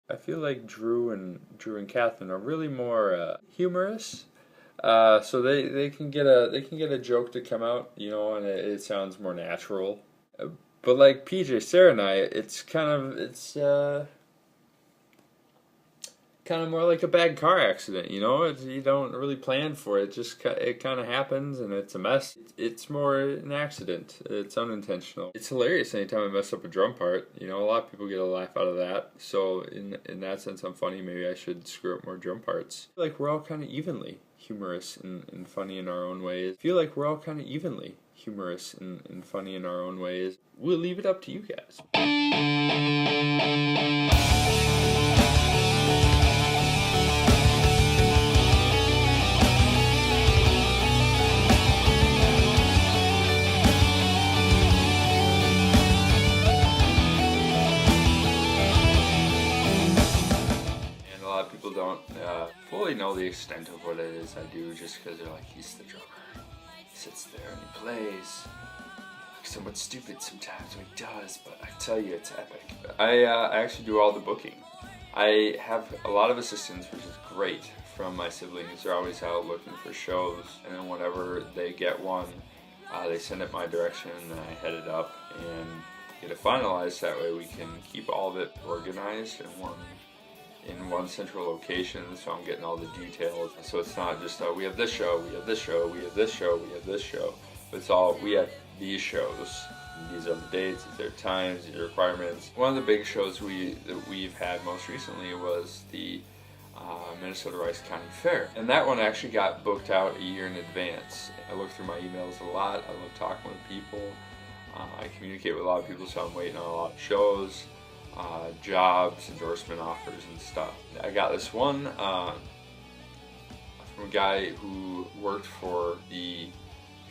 I feel like Drew and Catherine are really more humorous. So they can get a joke to come out, and it sounds more natural. But like PJ, Sarah, and I, it's kind of more like a bad car accident. You don't really plan for it. It kind of happens, and it's a mess. It's more an accident. It's unintentional. It's hilarious anytime I mess up a drum part. A lot of people get a laugh out of that. So in that sense, I'm funny. Maybe I should screw up more drum parts. I feel like we're all kind of evenly humorous and funny in our own ways. I feel like we're all kind of evenly humorous and funny in our own ways. We'll leave it up to you guys. People don't fully know the extent of what it is I do, just because they're like, he's the drummer. He sits there and he plays. Somewhat stupid sometimes when he does, but I tell you, it's epic. I actually do all the booking. I have a lot of assistants, which is great, from my siblings. They're always out looking for shows, and then whenever they get one, they send it my direction, and I head it up and get it finalized. That way we can keep all of it organized in one central location, so I'm getting all the details. So it's not just, we have this show, we have this show, we have this show, we have this show. It's all, we have these shows. These are the dates, these are times, these are requirements. One of the big shows that we've had most recently was the Minnesota Rice County Fair. And that one actually got booked out a year in advance. I look through my emails a lot. I love talking with people. I communicate with a lot of people, so I'm waiting on a lot of shows. Jobs, endorsement offers, and stuff. I got this one from a guy who worked for the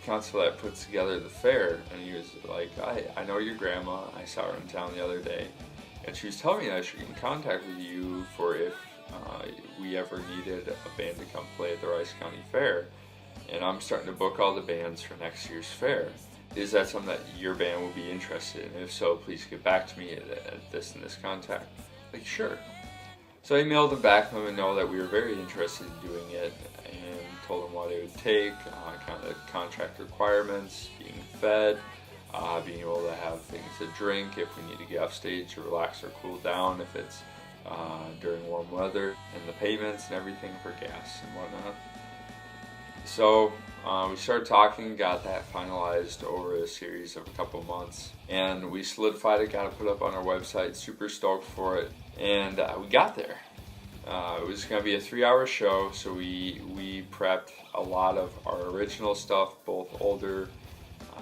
council that puts together the fair, and he was like, I know your grandma, I saw her in town the other day, and she was telling me that I should get in contact with you for if we ever needed a band to come play at the Rice County Fair. And I'm starting to book all the bands for next year's fair. Is that something that your band will be interested in? If so, please get back to me at this and this contact. Like, sure. So I emailed them back, let them know that we were very interested in doing it, and told them what it would take, kind of the contract requirements, being fed, being able to have things to drink if we need to get off stage to relax or cool down if it's during warm weather, and the payments and everything for gas and whatnot. So we started talking, got that finalized over a series of a couple months, and we solidified it, got it put up on our website, super stoked for it, and we got there. It was going to be a 3-hour show, so we prepped a lot of our original stuff, both older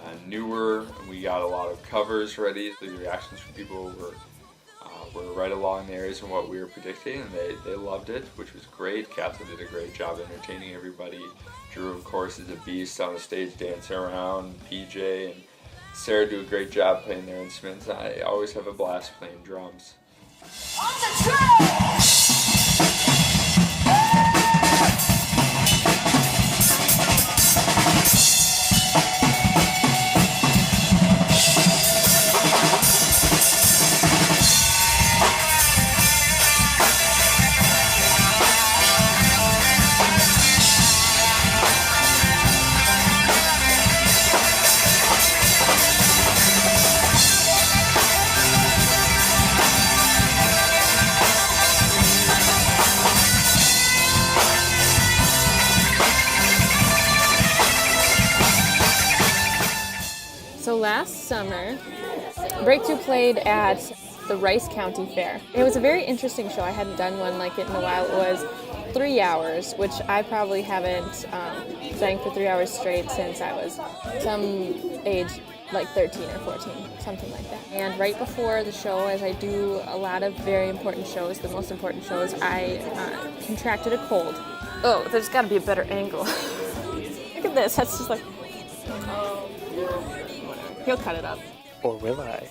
and newer. We got a lot of covers ready. The reactions from people were right along the areas and what we were predicting, and they loved it, which was great. Catherine did a great job entertaining everybody. Drew, of course, is a beast on the stage dancing around. PJ and Sarah do a great job playing their instruments. I always have a blast playing drums. On the track! So last summer, Breakthrough played at the Rice County Fair. It was a very interesting show. I hadn't done one like it in a while. It was 3 hours, which I probably haven't sang for 3 hours straight since I was some age, like 13 or 14, something like that. And right before the show, as I do a lot of very important shows, the most important shows, I contracted a cold. Oh, there's got to be a better angle. Look at this. That's just like... He'll cut it up. Or will I?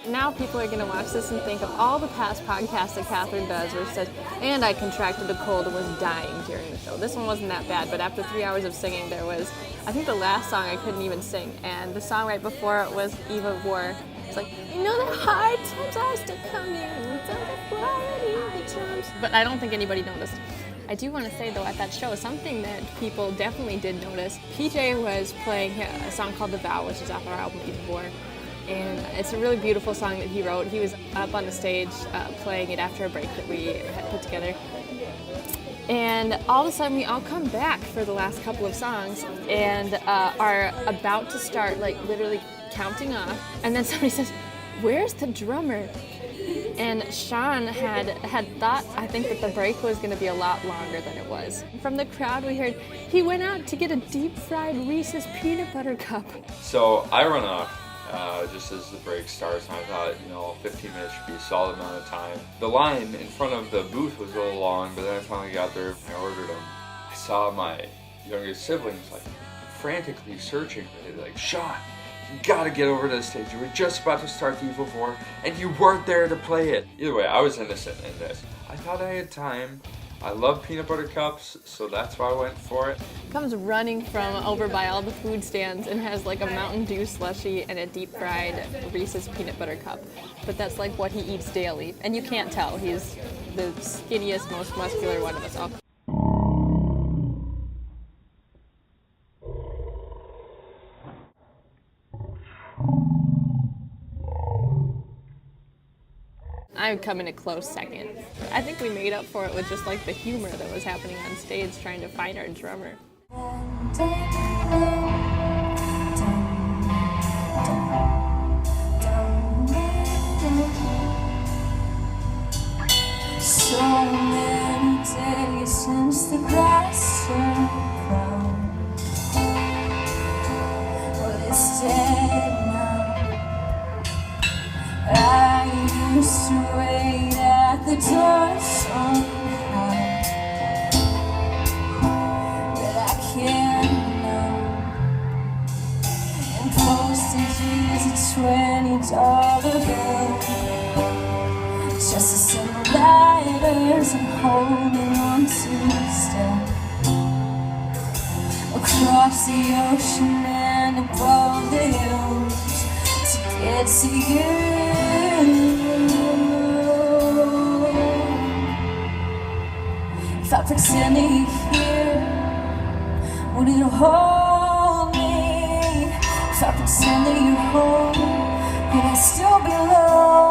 Now people are going to watch this and think of all the past podcasts that Catherine does where she says, and I contracted a cold and was dying during the show. This one wasn't that bad, but after 3 hours of singing, there was, I think the last song I couldn't even sing, and the song right before it was Eve of War. It's like, you know that hard times are still coming, but I don't think anybody noticed. I do want to say though, at that show, something that people definitely did notice, PJ was playing a song called The Vow, which is off our album Before. And it's a really beautiful song that he wrote. He was up on the stage playing it after a break that we had put together. And all of a sudden we all come back for the last couple of songs and are about to start like literally counting off. And then somebody says, "Where's the drummer?" And Shon had thought, I think, that the break was going to be a lot longer than it was. From the crowd we heard, "He went out to get a deep-fried Reese's peanut butter cup." So I run off just as the break starts, and I thought, 15 minutes should be a solid amount of time. The line in front of the booth was a little long, but then I finally got there and I ordered them. I saw my younger siblings like frantically searching for it, like, "Shon, you gotta get over to the stage. You were just about to start the Evil 4, and you weren't there to play it." Either way, I was innocent in this. I thought I had time. I love peanut butter cups, so that's why I went for it. Comes running from over by all the food stands and has like a Mountain Dew slushie and a deep-fried Reese's peanut butter cup. But that's like what he eats daily, and you can't tell. He's the skinniest, most muscular one of us all. I would come in a close second. I think we made up for it with just like the humor that was happening on stage trying to find our drummer. So many days since the grass turned brown, but it's dead now. I used to wait at the door somehow, but I can't now. And postages a $20 bill, just a single lighters I'm holding on to still. Across the ocean and above the hills to get to you. If I pretended you're here, would it hold me? If I pretended you're home, would I still be alone?